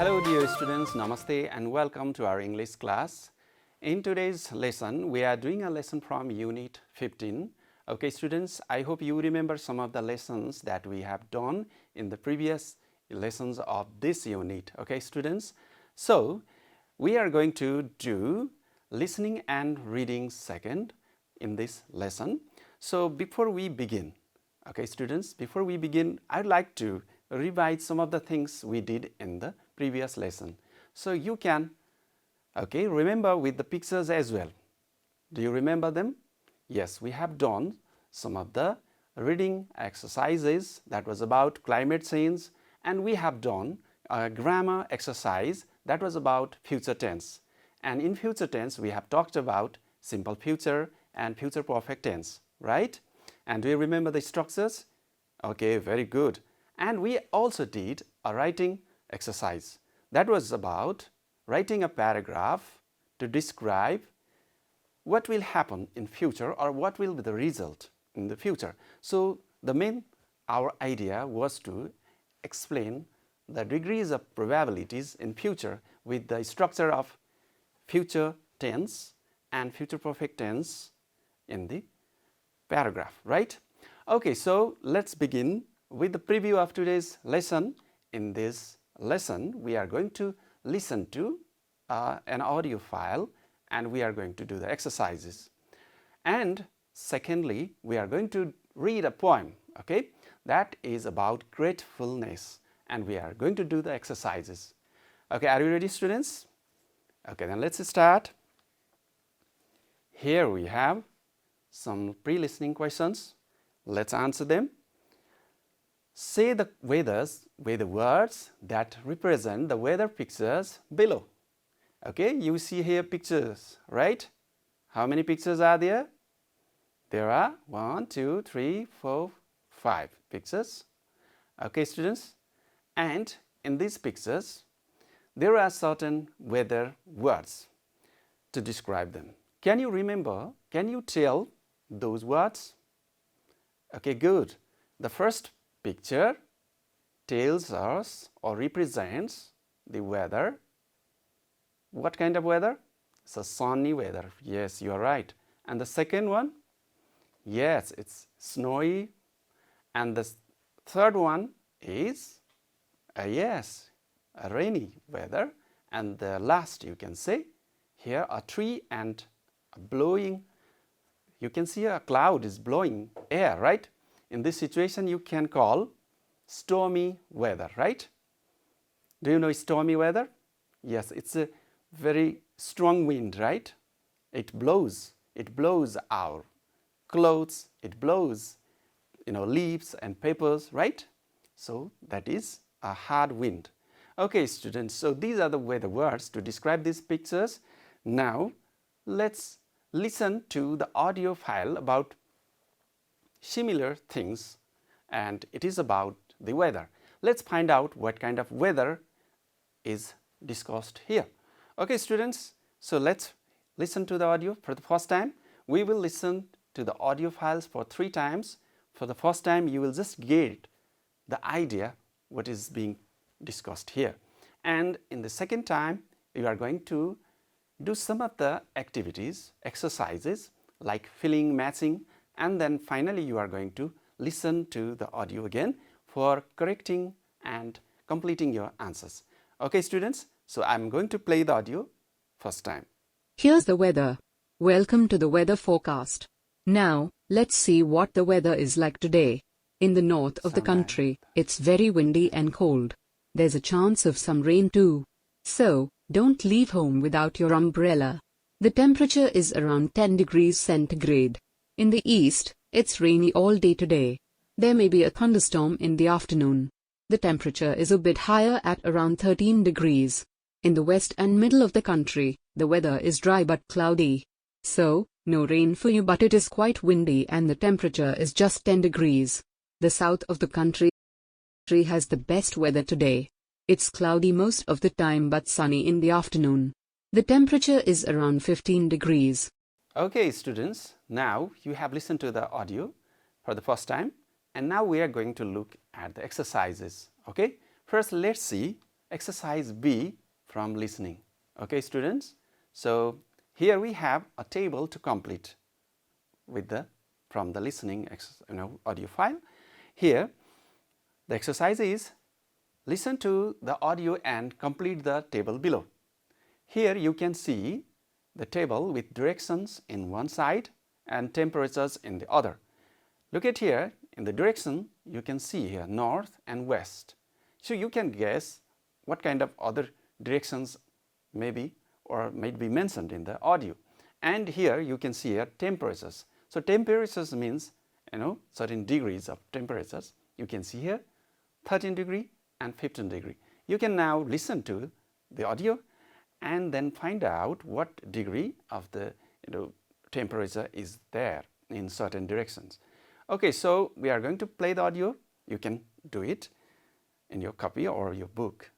Hello dear students, Namaste and welcome to our English class. In today's lesson, we are doing a lesson from Unit 15. Okay students, I hope you remember some of the lessons that we have done in the previous lessons of this unit. Okay students, so we are going to do listening and reading second in this lesson. So before we begin, okay students, before we begin, I'd like to revise some of the things we did in the previous lesson. So you can remember with the pictures as well. Do you remember them? Yes, we have done some of the reading exercises that was about climate change, and we have done a grammar exercise that was about future tense. And in future tense, we have talked about simple future and future perfect tense, right? And do you remember the structures? Okay, very good. And we also did a writing exercise that was about writing a paragraph to describe what will happen in future or what will be the result in the future. So our idea was to explain the degrees of probabilities in future with the structure of future tense and future perfect tense in the paragraph, right? Okay, so let's begin with the preview of today's lesson. In this lesson, we are going to listen to an audio file and we are going to do the exercises. And secondly, we are going to read a poem, okay, that is about gratefulness, and we are going to do the exercises. Okay, are you ready students? Okay, then let's start. Here we have some pre-listening questions. Let's answer them. Say the weathers with the words that represent the weather pictures below. Okay, you see here pictures, right? How many pictures are there? There are 1, 2, 3, 4, 5 pictures. Okay, students, and in these pictures, there are certain weather words to describe them. Can you remember? Can you tell those words? Okay, good. The first picture tells us or represents the weather. What kind of weather? It's a sunny weather. Yes, you are right. And the second one? Yes, it's snowy. And the third one is, a rainy weather. And the last, you can say, here a tree and blowing. You can see a cloud is blowing air, right? In this situation, you can call stormy weather, right? Do you know stormy weather? Yes, it's a very strong wind, right? It blows our clothes, it blows, leaves and papers, right? So that is a hard wind. Okay, students, so these are the weather words to describe these pictures. Now, let's listen to the audio file about similar things, and it is about the weather. Let's find out what kind of weather is discussed here. Okay students, so let's listen to the audio for the first time. We will listen to the audio files for 3 times. For the first time, you will just get the idea what is being discussed here, and in the second time you are going to do some of the activities, exercises like filling, matching, and then finally you are going to listen to the audio again for correcting and completing your answers. Okay students, so I'm going to play the audio first time. Here's the weather. Welcome to the weather forecast. Now, let's see what the weather is like today. In the north of the country, it's very windy and cold. There's a chance of some rain too. So, don't leave home without your umbrella. The temperature is around 10 degrees centigrade. In the east, it's rainy all day today. There may be a thunderstorm in the afternoon. The temperature is a bit higher at around 13 degrees. In the west and middle of the country, the weather is dry but cloudy. So, no rain for you, but it is quite windy and the temperature is just 10 degrees. The south of the country has the best weather today. It's cloudy most of the time but sunny in the afternoon. The temperature is around 15 degrees. Okay students, now you have listened to the audio for the first time, and now we are going to look at the exercises. Okay, first let's see exercise B from listening. Okay, students? So here we have a table to complete with from the listening audio file. Here the exercise is listen to the audio and complete the table below. Here you can see the table with directions in one side and temperatures in the other. Look at here, in the direction you can see here north and west. So you can guess what kind of other directions maybe or might be mentioned in the audio. And here you can see here temperatures. So temperatures means certain degrees of temperatures. You can see here 13 degree and 15 degree. You can now listen to the audio and then find out what degree of the temperature is there in certain directions. Okay, so we are going to play the audio. You can do it in your copy or your book.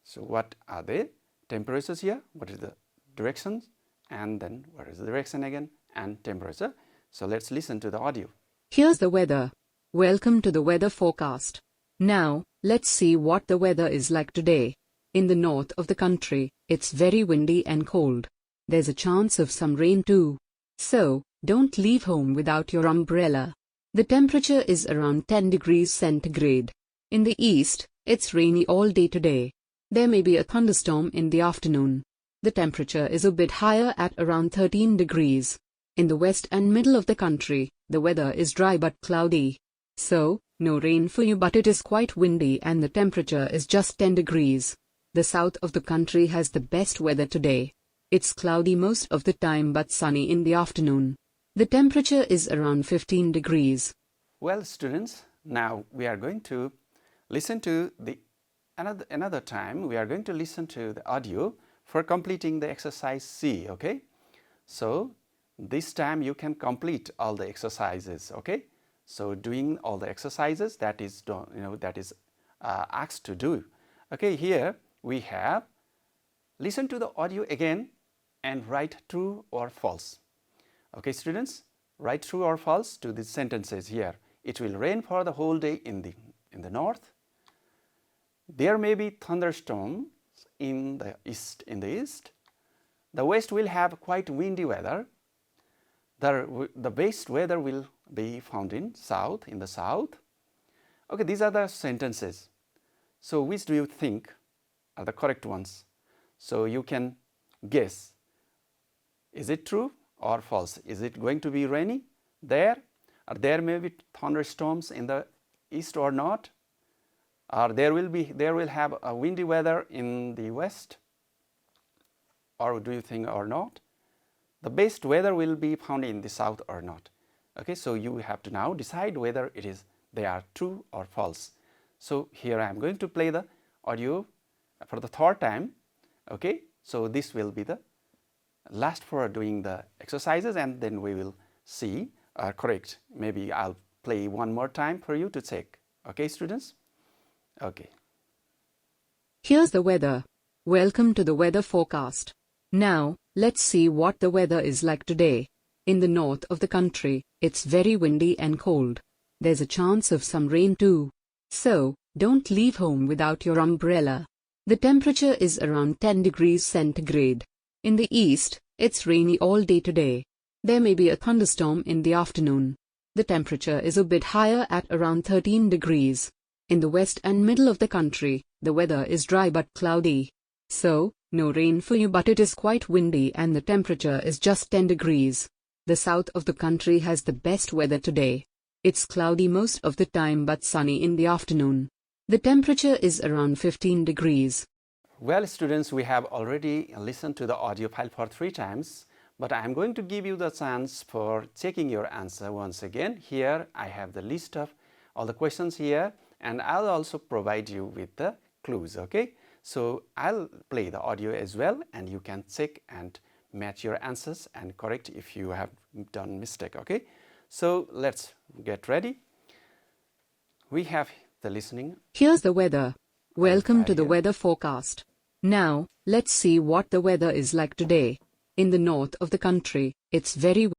So what are the temperatures here? What is the directions? And then what is the direction again? And temperature. So let's listen to the audio. Here's the weather. Welcome to the weather forecast. Now, let's see what the weather is like today. In the north of the country, it's very windy and cold. There's a chance of some rain too. So, don't leave home without your umbrella. The temperature is around 10 degrees centigrade. In the east, it's rainy all day today. There may be a thunderstorm in the afternoon. The temperature is a bit higher at around 13 degrees. In the west and middle of the country, the weather is dry but cloudy. So, no rain for you, but it is quite windy and the temperature is just 10 degrees. The south of the country has the best weather today. It's cloudy most of the time but sunny in the afternoon. The temperature is around 15 degrees. Well, students, now we are going to listen to another time. We are going to listen to the audio for completing the exercise C, okay? So, this time you can complete all the exercises, okay? So, doing all the exercises that is done, that is asked to do. Okay, here we have listen to the audio again and write true or false. Okay, students, write true or false to these sentences here. It will rain for the whole day in the north. There may be thunderstorms in the east. The west will have quite windy weather. The best weather will be found in the south. Okay, these are the sentences. So which do you think are the correct ones? So you can guess. Is it true or false? Is it going to be rainy there? Or there may be thunderstorms in the east or not? Or there will have a windy weather in the west? Or do you think or not? The best weather will be found in the south or not? Okay, so you have to now decide whether they are true or false. So here I am going to play the audio for the third time. Okay, so this will be the last for doing the exercises, and then we will see correct. Maybe I'll play one more time for you to check. Okay, students? Okay. Here's the weather. Welcome to the weather forecast. Now, let's see what the weather is like today. In the north of the country, it's very windy and cold. There's a chance of some rain too. So, don't leave home without your umbrella. The temperature is around 10 degrees centigrade. In the east, it's rainy all day today. There may be a thunderstorm in the afternoon. The temperature is a bit higher at around 13 degrees. In the west and middle of the country, the weather is dry but cloudy. So, no rain for you, but it is quite windy and the temperature is just 10 degrees. The south of the country has the best weather today. It's cloudy most of the time but sunny in the afternoon. The temperature is around 15 degrees. Well, students, we have already listened to the audio file for 3 times, but I am going to give you the chance for checking your answer once again. Here I have the list of all the questions here, and I'll also provide you with the clues, okay? So I'll play the audio as well, and you can check and match your answers and correct if you have done mistake, okay? So let's get ready. We have the listening. Here's the weather. Welcome to the weather forecast. Now, let's see what the weather is like today. In the north of the country, it's very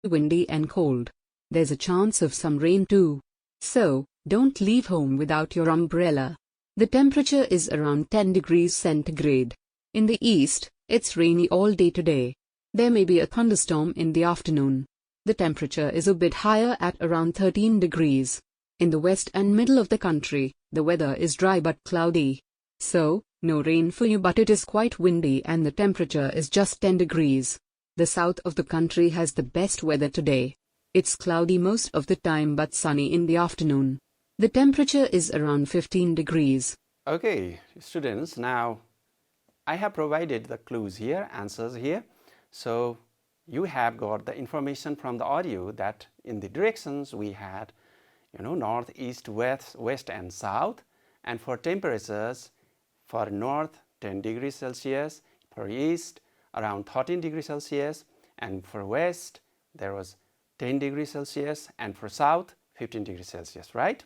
windy and cold. There's a chance of some rain too. So, don't leave home without your umbrella. The temperature is around 10 degrees centigrade. In the east, it's rainy all day today. There may be a thunderstorm in the afternoon. The temperature is a bit higher at around 13 degrees. In the west and middle of the country, the weather is dry but cloudy. So, no rain for you, but it is quite windy and the temperature is just 10 degrees. The south of the country has the best weather today. It's cloudy most of the time but sunny in the afternoon. The temperature is around 15 degrees. Okay, students, now I have provided the clues here, answers here. So you have got the information from the audio that in the directions we had, north, east, west and south. And for temperatures, for north 10 degrees Celsius, for east around 13 degrees Celsius, and for west there was 10 degrees Celsius, and for south 15 degrees Celsius, right?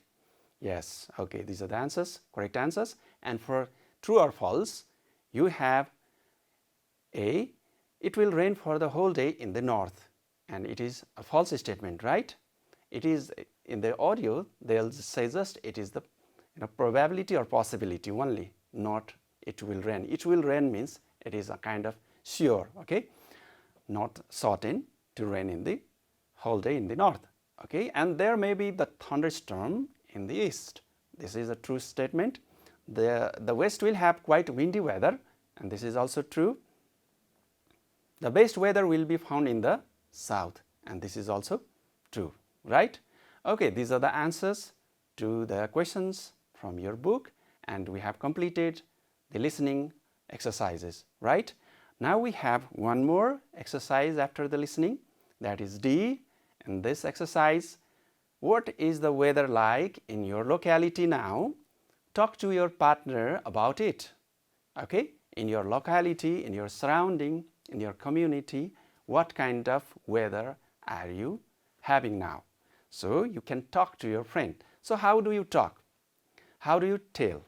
Yes, okay, these are the answers, correct answers. And for true or false, you have A, it will rain for the whole day in the north, and it is a false statement, right? It is in the audio, they'll say just it is the probability or possibility only, not it will rain. It will rain means it is a kind of sure, okay, not certain to rain in the whole day in the north, okay. And there may be the thunderstorm in the east. This is a true statement. The west will have quite windy weather, and this is also true. The best weather will be found in the south, and this is also true, right? Okay, these are the answers to the questions from your book, and we have completed the listening exercises, right? Now we have one more exercise after the listening, that is D. In this exercise, what is the weather like in your locality now? Talk to your partner about it, okay? In your locality, in your surrounding, in your community, what kind of weather are you having now? So you can talk to your friend. So how do you talk? How do you tell?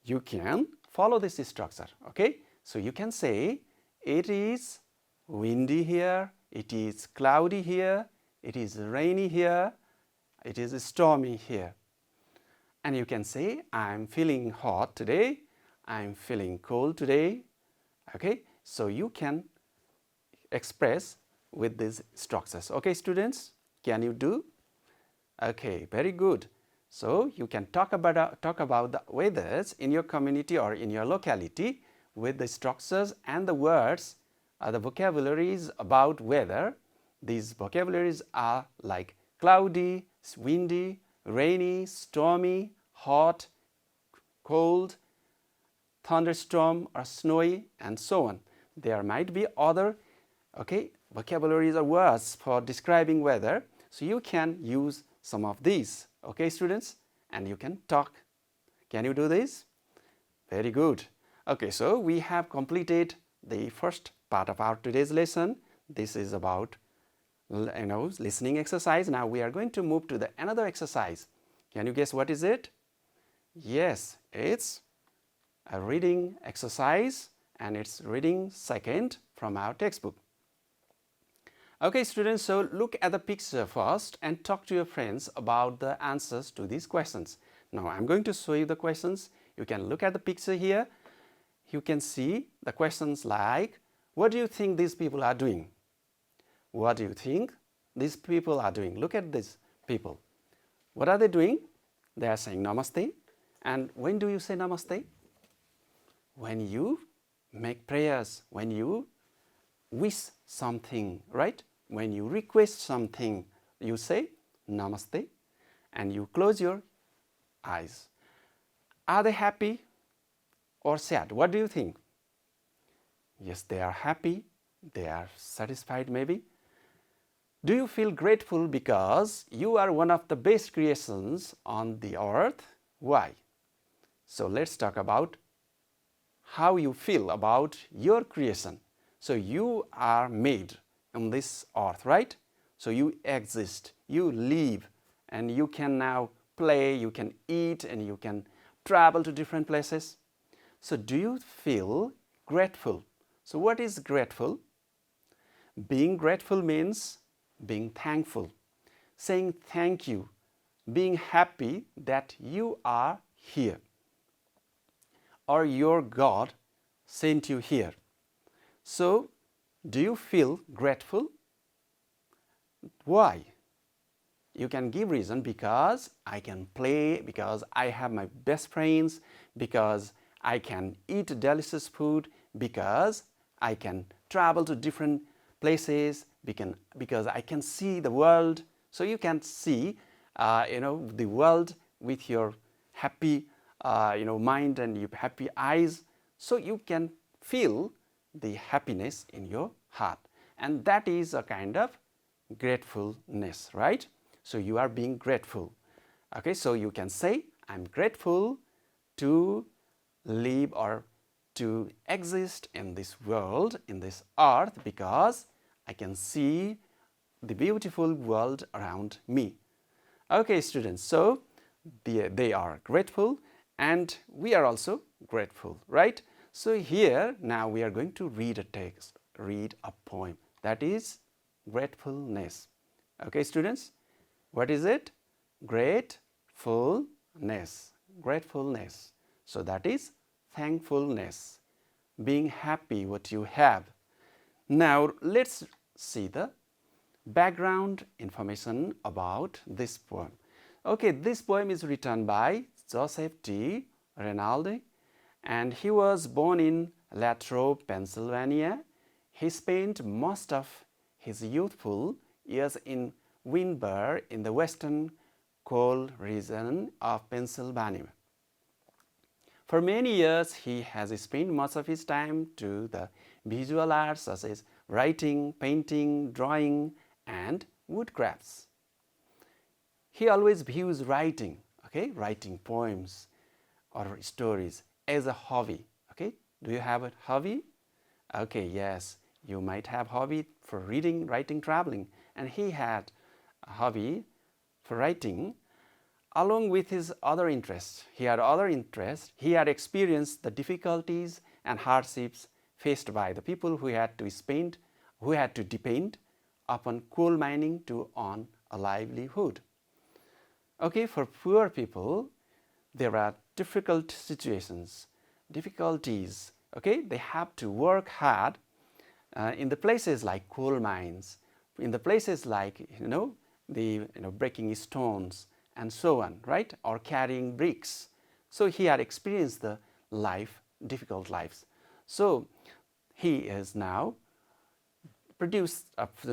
You can follow this structure, okay? So you can say, it is windy here, it is cloudy here, it is rainy here, it is stormy here. And you can say, I'm feeling hot today, I'm feeling cold today, okay? So you can express with these structures, okay, students? Can you do? Okay, very good. So you can talk about the weathers in your community or in your locality with the structures and the words, the vocabularies about weather. These vocabularies are like cloudy, windy, rainy, stormy, hot, cold, thunderstorm or snowy, and so on. There might be other vocabularies or words for describing weather. So you can use some of these, okay, students, and you can talk. Can you do this? Very good. Okay, so we have completed the first part of our today's lesson. This is about listening exercise. Now we are going to move to the another exercise. Can you guess what is it? Yes, it's a reading exercise, and it's reading second from our textbook. Okay, students, so look at the picture first and talk to your friends about the answers to these questions. Now I'm going to show you the questions. You can look at the picture here. You can see the questions like, what do you think these people are doing? What do you think these people are doing? Look at these people. What are they doing? They are saying namaste. And when do you say namaste? When you make prayers, when you wish something, right? When you request something, you say namaste, and you close your eyes. Are they happy or sad? What do you think? Yes, they are happy. They are satisfied maybe. Do you feel grateful because you are one of the best creations on the earth? Why? So let's talk about how you feel about your creation. So you are made on this earth, right? So you exist, you live, and you can now play, you can eat, and you can travel to different places. So do you feel grateful? So what is grateful? Being grateful means being thankful, saying thank you, being happy that you are here. or your God sent you here. So, do you feel grateful? Why? You can give reason: because I can play, because I have my best friends, because I can eat delicious food, because I can travel to different places, because I can see the world. So you can see the world with your happy mind and your happy eyes. So you can feel the happiness in your heart, and that is a kind of gratefulness, right? So you are being grateful. Okay, so you can say, I'm grateful to live or to exist in this world, in this earth, because I can see the beautiful world around me. Okay, students, so they are grateful and we are also grateful, right? So here now we are going to read a text, read a poem, that is gratefulness. Okay, students, what is it? Gratefulness. Gratefulness. So that is thankfulness, being happy what you have. Now let's see the background information about this poem. Okay, this poem is written by Joseph T. Rinaldi, and he was born in Latrobe, Pennsylvania. He spent most of his youthful years in Windber in the western coal region of Pennsylvania. For many years, he has spent much of his time to the visual arts such as writing, painting, drawing, and woodcrafts. He always views writing, writing poems or stories as a hobby. Okay, do you have a hobby? Okay, yes, you might have hobby for reading, writing, traveling, and he had a hobby for writing. Along with his other interests, he had experienced the difficulties and hardships faced by the people who had to depend upon coal mining to earn a livelihood. Okay, for poor people, there are difficult situations, difficulties. Okay, they have to work hard in the places like coal mines, in the places like breaking stones and so on, right? Or carrying bricks. So he had experienced the difficult lives. So he is now produced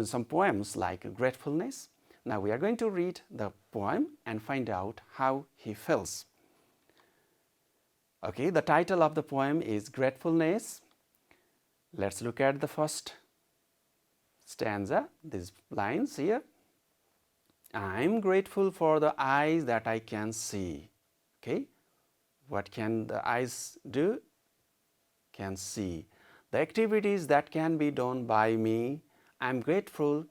some poems like Gratefulness. Now we are going to read the poem and find out how he feels. Okay, the title of the poem is Gratefulness. Let's look at the first stanza, these lines here. I'm grateful for the eyes that I can see. Okay, what can the eyes do? Can see. The activities that can be done by me. I'm grateful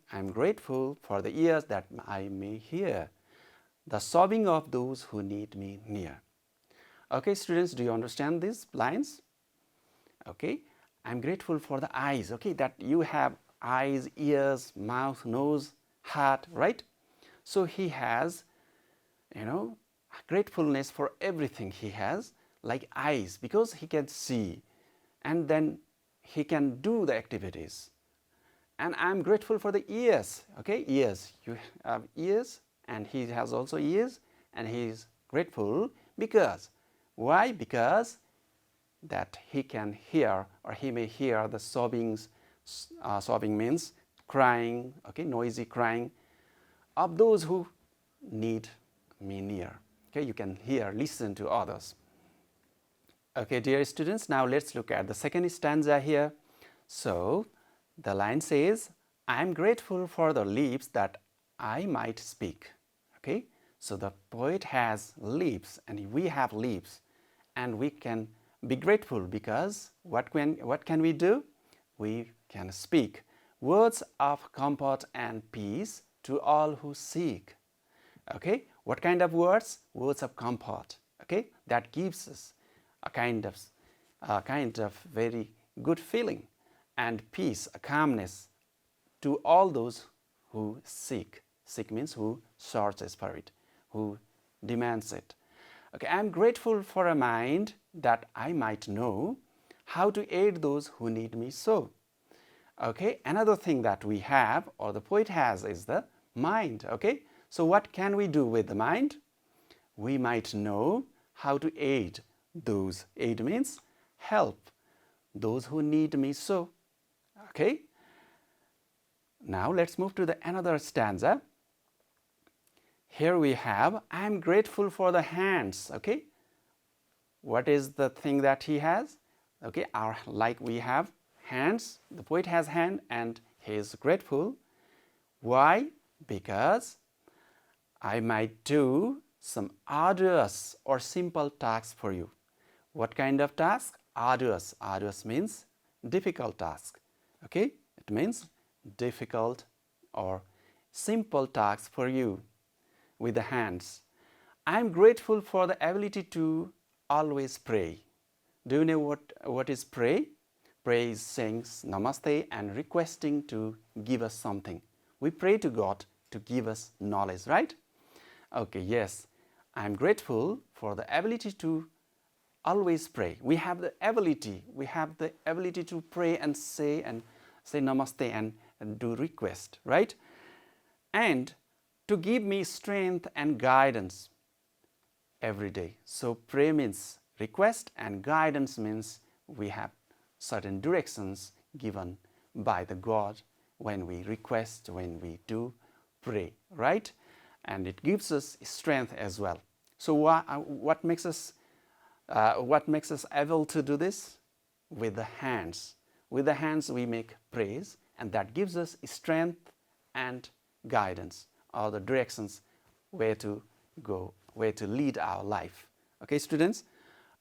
for the ears that I may hear. The sobbing of those who need me near. Okay, students, do you understand these lines? Okay, I'm grateful for the eyes. Okay, that you have eyes, ears, mouth, nose, heart, right? So he has, gratefulness for everything he has, like eyes, because he can see and then he can do the activities. And I'm grateful for the ears. Okay, ears. You have ears and he has also ears, and he is grateful because, why? Because that he can hear, or he may hear the sobbings. Sobbing means crying, okay, noisy crying of those who need me near. Okay, you can listen to others. Okay, dear students, now let's look at the second stanza here. So the line says, I'm grateful for the lips that I might speak. Okay, so the poet has lips and we have lips, and we can be grateful because what can we do? We can speak words of comfort and peace to all who seek. Okay, what kind of words? Words of comfort. Okay, that gives us a kind of very good feeling, and peace, a calmness to all those who seek. Seek means who searches for it, who demands it. Okay, I am grateful for a mind that I might know how to aid those who need me so. Okay, another thing that we have, or the poet has, is the mind. Okay, so what can we do with the mind? We might know how to aid those. Aid means help those who need me so. Okay, now let's move to the another stanza. Here we have, I am grateful for the hands. Okay, what is the thing that he has? Okay, like we have hands, the poet has hand and he is grateful. Why? Because I might do some arduous or simple tasks for you. What kind of task? Arduous. Arduous means difficult task. Okay, it means difficult or simple tasks for you with the hands. I am grateful for the ability to always pray. Do you know what is pray? Pray is saying namaste and requesting to give us something. We pray to God to give us knowledge, right? Okay, yes. I am grateful for the ability to always pray. We have the ability to pray and say namaste and do request, right? And to give me strength and guidance every day. So pray means request and guidance means we have certain directions given by the God when we request, when we do pray, right? And it gives us strength as well. So what makes us able to do this? With the hands. With the hands we make praise, and that gives us strength and guidance, or the directions where to go, where to lead our life. Okay, students?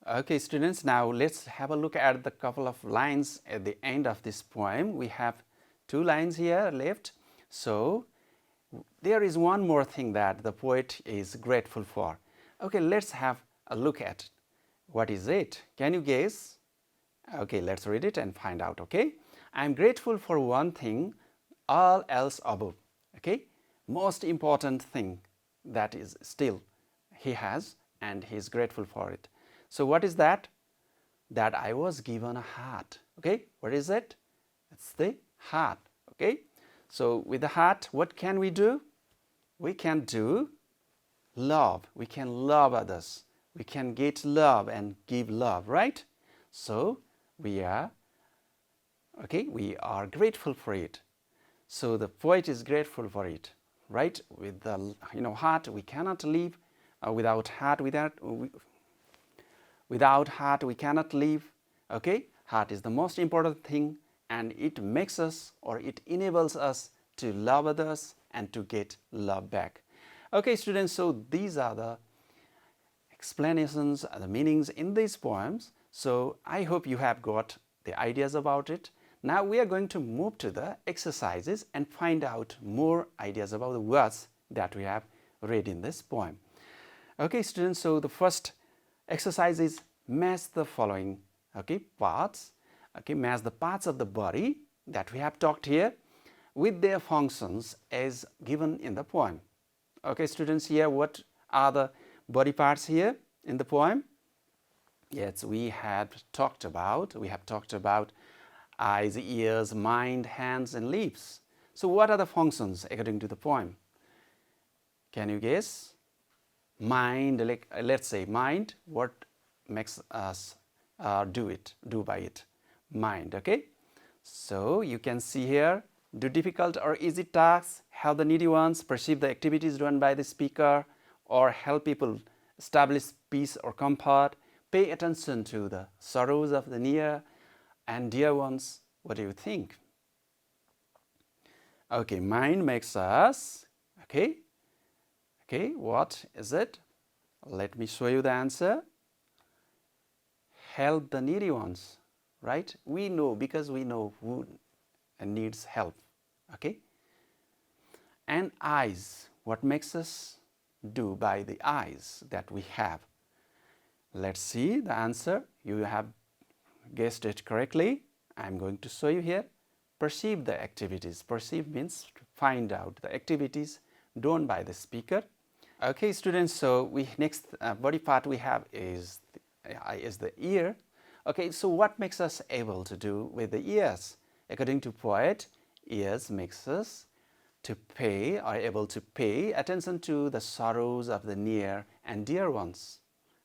Okay, students, now let's have a look at the couple of lines at the end of this poem. We have 2 lines here left. So there is one more thing that the poet is grateful for. Okay, let's have a look at it. What is it? Can you guess? Okay, let's read it and find out, okay? I am grateful for one thing, all else above. Okay, most important thing that is still he has, and he is grateful for it. So what is that? That I was given a heart. Okay, what is it? It's the heart. Okay, so with the heart, what can we do? We can do love. We can love others. We can get love and give love, right? So we are grateful for it. So the poet is grateful for it, right? With the heart, we cannot live without heart. Without heart, we cannot live. Okay, heart is the most important thing, and it makes us, or it enables us to love others and to get love back. Okay, students, so these are the explanations, the meanings in these poems. So I hope you have got the ideas about it. Now we are going to move to the exercises and find out more ideas about the words that we have read in this poem. Okay, students, so the first exercise is match the following parts. Okay, match the parts of the body that we have talked here with their functions as given in the poem. Okay, students, here what are the body parts here in the poem? Yes, we have talked about eyes, ears, mind, hands, and lips. So what are the functions according to the poem? Can you guess? Mind, let's say mind, what makes us do by it? Mind, okay? So you can see here, do difficult or easy tasks, help the needy ones, perceive the activities done by the speaker, or help people establish peace or comfort, pay attention to the sorrows of the near and dear ones. What do you think? Okay, mind makes us, okay, what is it? Let me show you the answer. Help the needy ones, right? We know, because we know who needs help, okay? And eyes, what makes us do by the eyes that we have? Let's see the answer. You have guessed it correctly. I'm going to show you here. Perceive the activities. Perceive means to find out the activities done by the speaker. Okay, students, so next body part we have is the ear. Okay, so what makes us able to do with the ears? According to poet, ears makes us to pay or able to pay attention to the sorrows of the near and dear ones,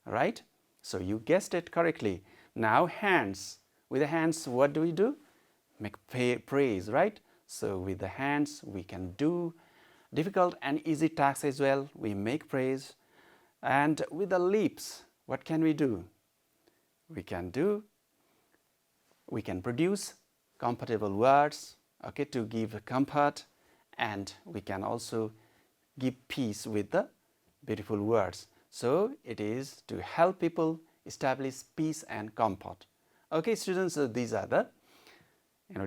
right? So you guessed it correctly. Now hands. With the hands, what do we do? Make praise, right? So with the hands, we can do difficult and easy tasks as well. We make praise. And with the lips, what can we do? We can produce comfortable words, okay, to give comfort, and we can also give peace with the beautiful words. So it is to help people establish peace and comfort. Okay, students, so these are the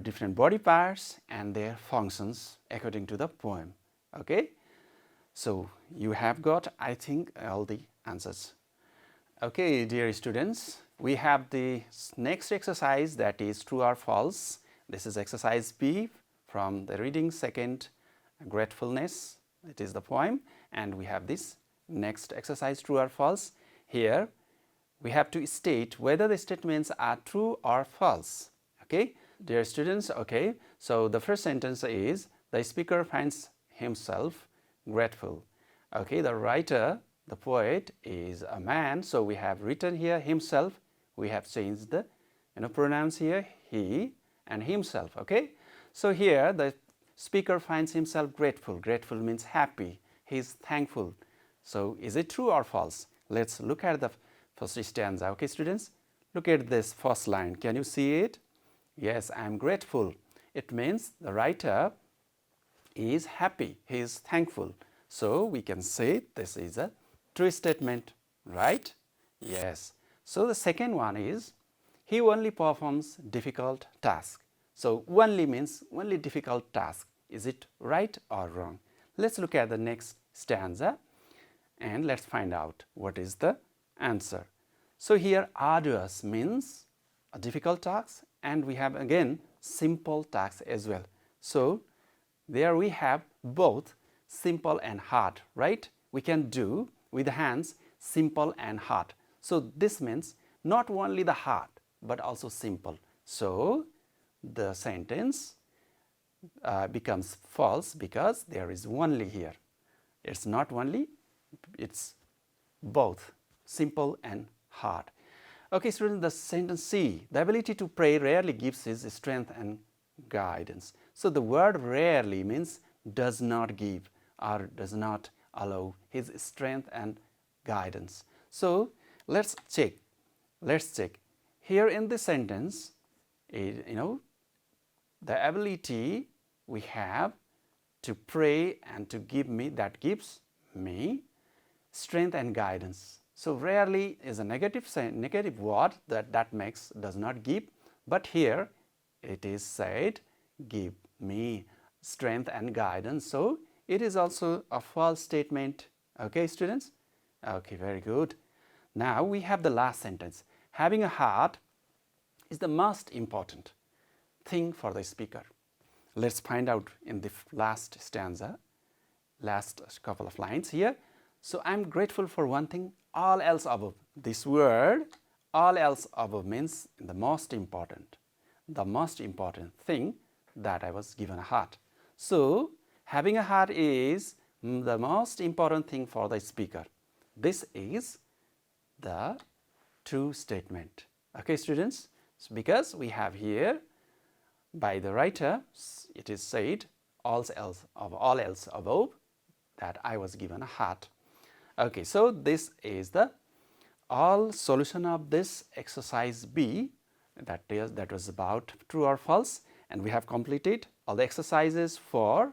different body parts and their functions according to the poem. Okay, so you have got, I think, all the answers. Okay, dear students, we have the next exercise, that is true or false. This is exercise B from the reading second, gratefulness. It is the poem, and we have this next exercise, true or false. Here we have to state whether the statements are true or false. Okay, dear students, okay, so the first sentence is the speaker finds himself grateful. Okay, the writer, the poet, is a man, so we have written here himself. We have changed the pronouns here, he and himself. Okay, so here the speaker finds himself grateful. Grateful means happy. He is thankful. So is it true or false? Let's look at the first stanza. Okay, students, look at this first line. Can you see it? Yes, I am grateful. It means the writer is happy. He is thankful. So we can say this is a true statement, right? Yes. So the second one is he only performs difficult tasks. So only means only difficult task. Is it right or wrong? Let's look at the next stanza and let's find out what is the answer. So here arduous means a difficult task, and we have again simple task as well. So there we have both simple and hard, right? We can do with the hands simple and hard. So this means not only the hard but also simple. So the sentence becomes false because there is only here. It's not only, it's both simple and hard. Okay, students, the sentence C, the ability to pray rarely gives his strength and guidance. So the word rarely means does not give or does not allow his strength and guidance. So let's check. Here in this sentence, the ability we have to pray and to give me, that gives me strength and guidance. So rarely is a negative word that makes does not give, but here it is said give me strength and guidance. So it is also a false statement. Okay, students? Okay, very good. Now we have the last sentence. Having a heart is the most important thing for the speaker. Let's find out in the last stanza, last couple of lines here. So I'm grateful for one thing, all else above. This word, all else above, means the most important thing that I was given a heart. So having a heart is the most important thing for the speaker. This is the true statement. Okay, students? So because we have here by the writer, it is said all else above that I was given a heart. Okay, so this is the all solution of this exercise B, that was about true or false, and we have completed all the exercises for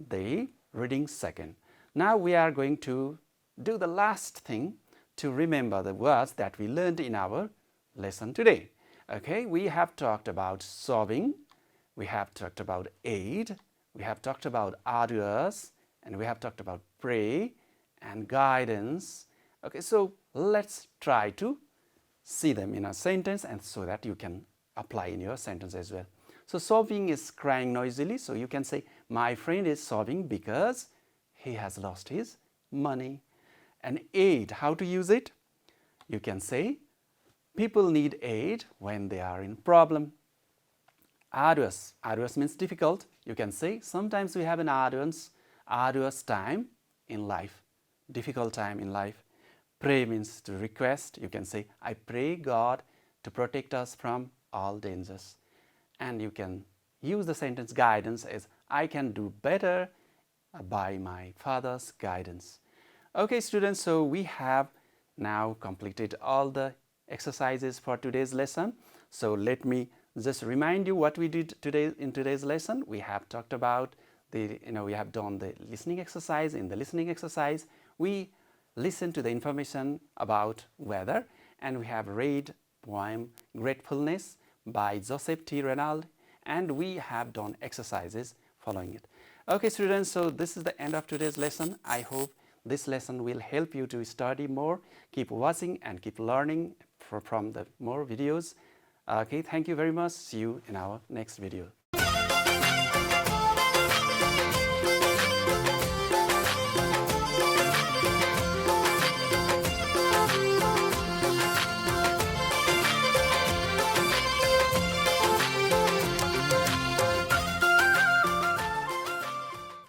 the reading second. Now we are going to do the last thing to remember the words that we learned in our lesson today. Okay, we have talked about solving, we have talked about aid, we have talked about arduous, and we have talked about pray and guidance. Okay, so let's try to see them in a sentence, and so that you can apply in your sentence as well. So sobbing is crying noisily, so you can say my friend is sobbing because he has lost his money. And aid, how to use it? You can say, people need aid when they are in problem. Arduous, arduous means difficult. You can say, sometimes we have an arduous time in life, difficult time in life. Pray means to request. You can say, I pray God to protect us from all dangers. And you can use the sentence guidance as, I can do better by my Father's guidance. Okay, students, so we have now completed all the exercises for today's lesson. So let me just remind you what we did today in today's lesson. We have talked about we have done the listening exercise. In the listening exercise, we listened to the information about weather, and we have read poem Gratefulness by Joseph T. Reynald, and we have done exercises following it. Okay, students, so this is the end of today's lesson. I hope this lesson will help you to study more. Keep watching and keep learning from the more videos. Okay, thank you very much. See you in our next video.